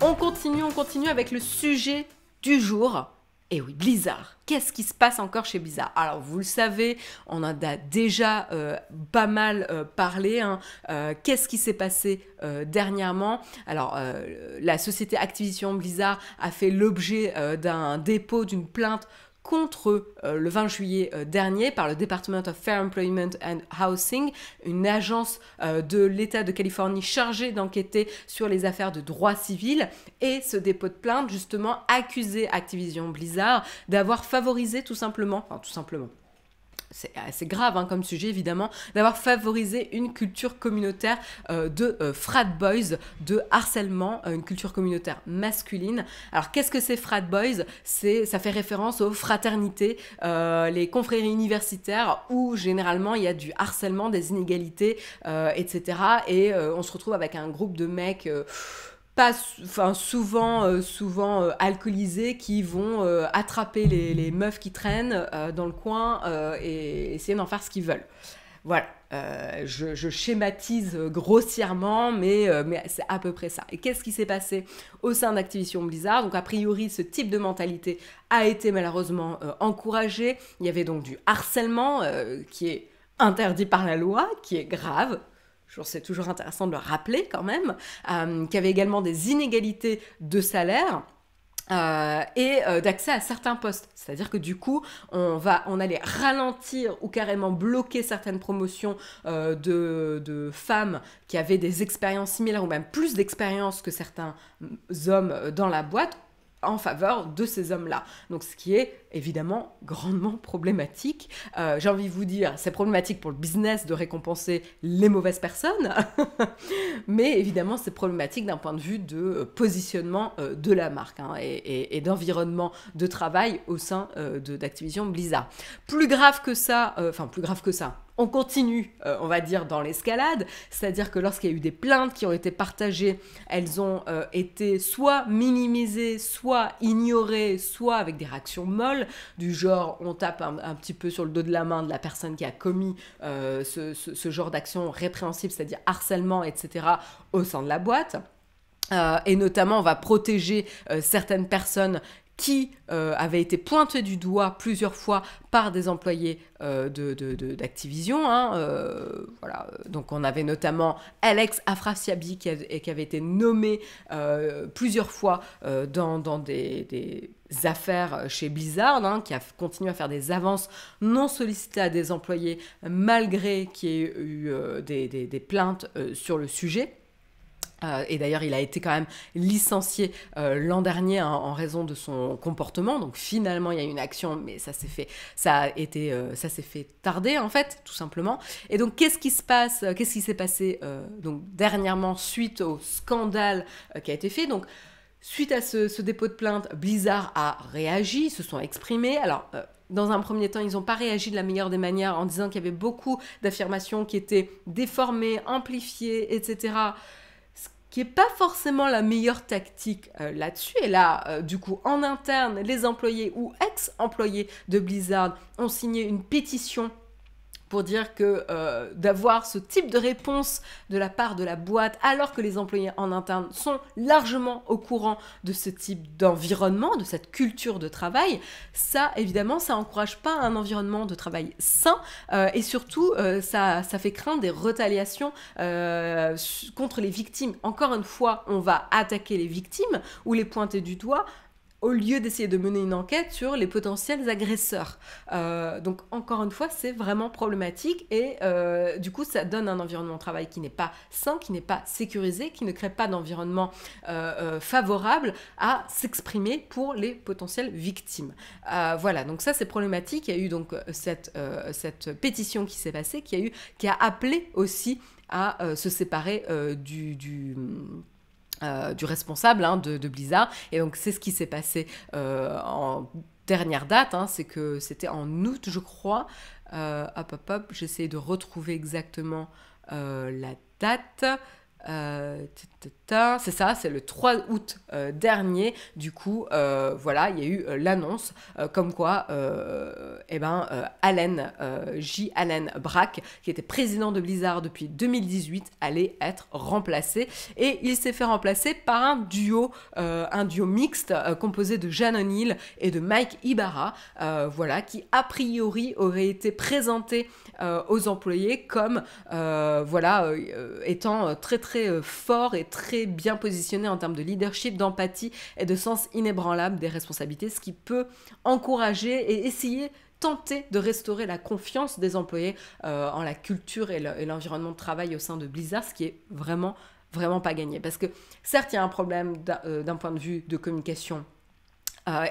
On continue avec le sujet du jour. Et oui, Blizzard. Qu'est-ce qui se passe encore chez Blizzard? Alors, vous le savez, on en a déjà pas mal parlé. Hein. Qu'est-ce qui s'est passé dernièrement? Alors, la société Activision Blizzard a fait l'objet d'un dépôt d'une plainte contre le 20 juillet dernier par le Department of Fair Employment and Housing, une agence de l'État de Californie chargée d'enquêter sur les affaires de droit civil. Et ce dépôt de plainte, justement, accusait Activision Blizzard d'avoir favorisé tout simplement, c'est assez grave hein, comme sujet évidemment, d'avoir favorisé une culture communautaire de frat boys, de harcèlement, une culture communautaire masculine. Alors qu'est-ce que c'est frat boys? Ça fait référence aux fraternités, les confréries universitaires où généralement il y a du harcèlement, des inégalités, etc. Et on se retrouve avec un groupe de mecs... souvent alcoolisés qui vont attraper les meufs qui traînent dans le coin et essayer d'en faire ce qu'ils veulent. Voilà, je schématise grossièrement, mais c'est à peu près ça. Et qu'est-ce qui s'est passé au sein d'Activision Blizzard? Donc a priori, ce type de mentalité a été malheureusement encouragé. Il y avait donc du harcèlement qui est interdit par la loi, qui est grave. C'est toujours intéressant de le rappeler quand même, qu'il y avait également des inégalités de salaire et d'accès à certains postes. C'est-à-dire que du coup, on allait ralentir ou carrément bloquer certaines promotions de femmes qui avaient des expériences similaires ou même plus d'expériences que certains hommes dans la boîte, en faveur de ces hommes-là. Donc ce qui est évidemment grandement problématique. J'ai envie de vous dire, c'est problématique pour le business de récompenser les mauvaises personnes, mais évidemment c'est problématique d'un point de vue de positionnement de la marque hein, et d'environnement de travail au sein d'Activision Blizzard. Plus grave que ça, on continue, on va dire, dans l'escalade, c'est-à-dire que lorsqu'il y a eu des plaintes qui ont été partagées, elles ont été soit minimisées, soit ignorées, soit avec des réactions molles, du genre on tape un petit peu sur le dos de la main de la personne qui a commis ce genre d'action répréhensible, c'est-à-dire harcèlement, etc., au sein de la boîte. Et notamment, on va protéger certaines personnes qui avait été pointé du doigt plusieurs fois par des employés d'Activision. Hein, voilà. Donc on avait notamment Alex Afrasiabi qui avait été nommé plusieurs fois dans des affaires chez Blizzard, hein, qui a continué à faire des avances non sollicitées à des employés malgré qu'il y ait eu des plaintes sur le sujet. Et d'ailleurs, il a été quand même licencié l'an dernier hein, en raison de son comportement. Donc finalement, il y a eu une action, mais ça s'est fait tarder en fait, tout simplement. Et donc, qu'est-ce qui s'est passé donc dernièrement suite au scandale qui a été fait? Donc, suite à ce dépôt de plainte, Blizzard a réagi, ils se sont exprimés. Alors, dans un premier temps, ils n'ont pas réagi de la meilleure des manières en disant qu'il y avait beaucoup d'affirmations qui étaient déformées, amplifiées, etc., qui n'est pas forcément la meilleure tactique là-dessus. Et là, du coup, en interne, les employés ou ex-employés de Blizzard ont signé une pétition pour dire que d'avoir ce type de réponse de la part de la boîte, alors que les employés en interne sont largement au courant de ce type d'environnement, de cette culture de travail, ça, évidemment, ça n'encourage pas un environnement de travail sain, et surtout, ça fait craindre des retaliations contre les victimes. Encore une fois, on va attaquer les victimes ou les pointer du doigt, au lieu d'essayer de mener une enquête sur les potentiels agresseurs. Donc, encore une fois, c'est vraiment problématique et du coup, ça donne un environnement de travail qui n'est pas sain, qui n'est pas sécurisé, qui ne crée pas d'environnement favorable à s'exprimer pour les potentielles victimes. Voilà, donc ça, c'est problématique. Il y a eu donc cette pétition qui s'est passée, qui a appelé aussi à se séparer du responsable hein, de Blizzard. Et donc, c'est ce qui s'est passé en dernière date. Hein, c'est que c'était en août, je crois. J'essaie de retrouver exactement la date. C'est ça, c'est le 3 août dernier. Du coup, voilà, il y a eu l'annonce comme quoi, Allen, J. Allen Brack, qui était président de Blizzard depuis 2018, allait être remplacé. Et il s'est fait remplacer par un duo mixte composé de Jeanne O'Neill et de Mike Ibarra, voilà, qui a priori aurait été présenté aux employés comme étant très très fort et très bien positionné en termes de leadership, d'empathie et de sens inébranlable des responsabilités, ce qui peut encourager et essayer tenter de restaurer la confiance des employés en la culture et l'environnement de travail au sein de Blizzard, ce qui est vraiment pas gagné. Parce que certes, il y a un problème d'un point de vue de communication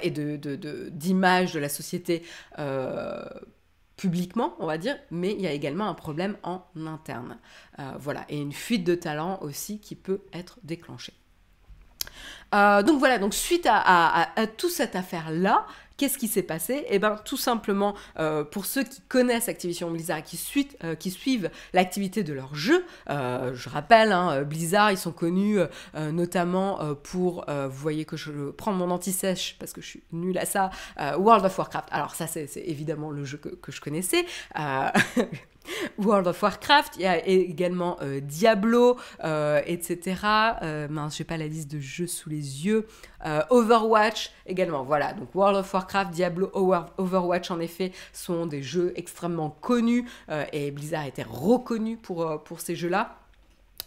et d'image de la société publiquement, on va dire, mais il y a également un problème en interne. Voilà, et une fuite de talent aussi qui peut être déclenchée. Donc voilà, donc suite à toute cette affaire-là, qu'est-ce qui s'est passé? Eh bien, tout simplement, pour ceux qui connaissent Activision Blizzard, qui suivent l'activité de leur jeu, je rappelle, Blizzard, ils sont connus notamment pour, vous voyez que je prends mon anti-sèche parce que je suis nulle à ça, World of Warcraft. Alors ça, c'est évidemment le jeu que je connaissais. World of Warcraft, il y a également Diablo, etc. Mince, j'ai pas la liste de jeux sous les yeux. Overwatch également, voilà. Donc World of Warcraft, Diablo, Overwatch, en effet, sont des jeux extrêmement connus et Blizzard était reconnu pour ces jeux-là.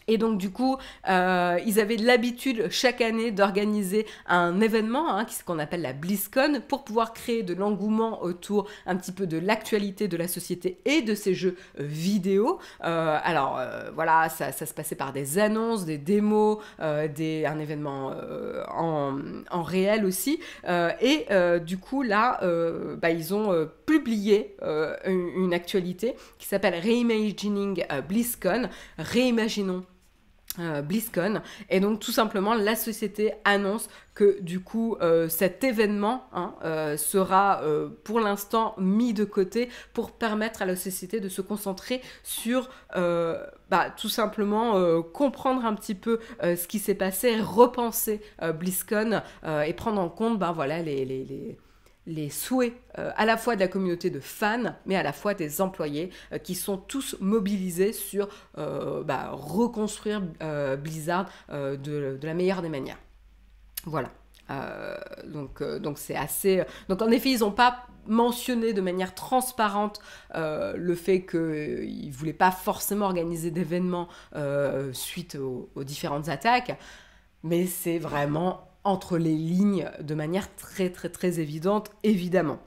Et donc du coup, ils avaient l'habitude chaque année d'organiser un événement, ce qu'on appelle la BlizzCon, pour pouvoir créer de l'engouement autour un petit peu de l'actualité de la société et de ces jeux vidéo. Voilà, ça se passait par des annonces, des démos, un événement en réel aussi. Du coup, là, ils ont publié une actualité qui s'appelle Reimagining BlizzCon, réimaginons BlizzCon, et donc tout simplement la société annonce que du coup cet événement sera pour l'instant mis de côté pour permettre à la société de se concentrer sur tout simplement comprendre un petit peu ce qui s'est passé, repenser BlizzCon et prendre en compte les souhaits à la fois de la communauté de fans, mais à la fois des employés qui sont tous mobilisés sur reconstruire Blizzard de la meilleure des manières. Voilà. Donc c'est assez... Donc en effet, ils n'ont pas mentionné de manière transparente le fait qu'ils ne voulaient pas forcément organiser d'événements suite aux différentes attaques, mais c'est vraiment entre les lignes de manière très très très évidente, évidemment.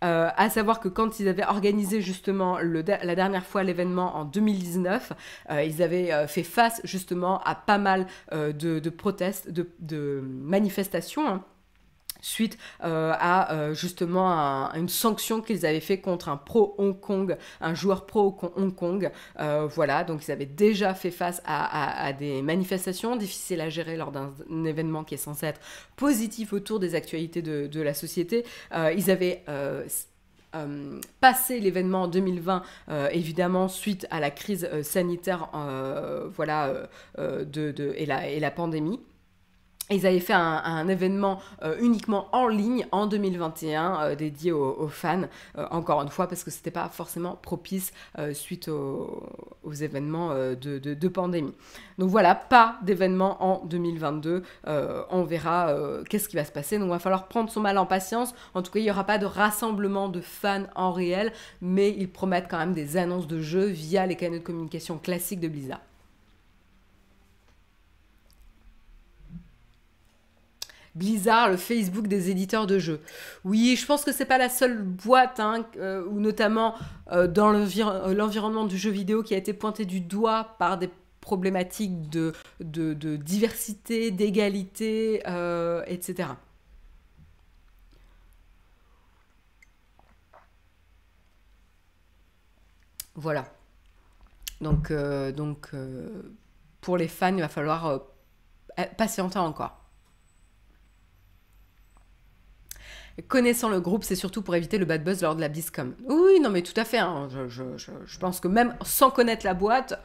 À savoir que quand ils avaient organisé justement la dernière fois l'événement en 2019, ils avaient fait face justement à pas mal de protestes, de manifestations, suite à justement une sanction qu'ils avaient fait contre un pro Hong Kong, un joueur pro Hong Kong. Voilà, donc ils avaient déjà fait face à des manifestations difficiles à gérer lors d'un événement qui est censé être positif autour des actualités de la société. Ils avaient passé l'événement en 2020, évidemment, suite à la crise sanitaire et la pandémie. Ils avaient fait un événement uniquement en ligne en 2021 dédié aux fans, encore une fois parce que c'était pas forcément propice suite aux événements de pandémie. Donc voilà, pas d'événement en 2022. On verra qu'est-ce qui va se passer. Donc il va falloir prendre son mal en patience. En tout cas, il n'y aura pas de rassemblement de fans en réel, mais ils promettent quand même des annonces de jeux via les canaux de communication classiques de Blizzard. Blizzard, le Facebook des éditeurs de jeux. Oui, je pense que c'est pas la seule boîte, où notamment dans l'environnement du jeu vidéo qui a été pointé du doigt par des problématiques de diversité, d'égalité, etc. Voilà. Donc pour les fans, il va falloir patienter encore. Connaissant le groupe, c'est surtout pour éviter le bad buzz lors de la BlizzCon. Oui, non, mais tout à fait. Je pense que même sans connaître la boîte,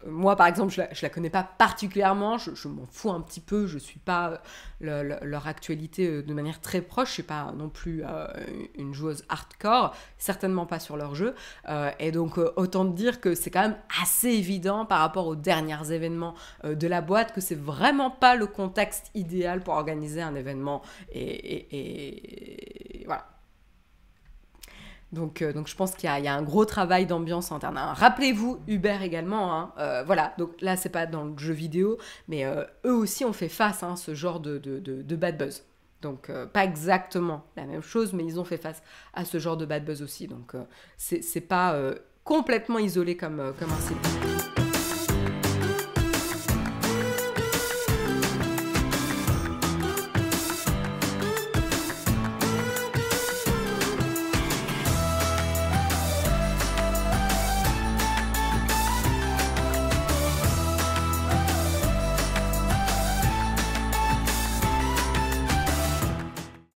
Moi, par exemple, je la connais pas particulièrement, je m'en fous un petit peu, je suis pas leur actualité de manière très proche, je suis pas non plus une joueuse hardcore, certainement pas sur leur jeu, et donc autant te dire que c'est quand même assez évident par rapport aux derniers événements de la boîte que c'est vraiment pas le contexte idéal pour organiser un événement, et voilà. Donc je pense qu'il y a un gros travail d'ambiance interne. Hein. Rappelez-vous, Uber également, hein, voilà, donc là c'est pas dans le jeu vidéo, mais eux aussi ont fait face à ce genre de bad buzz. Donc pas exactement la même chose, mais ils ont fait face à ce genre de bad buzz aussi. Donc c'est pas complètement isolé comme incident.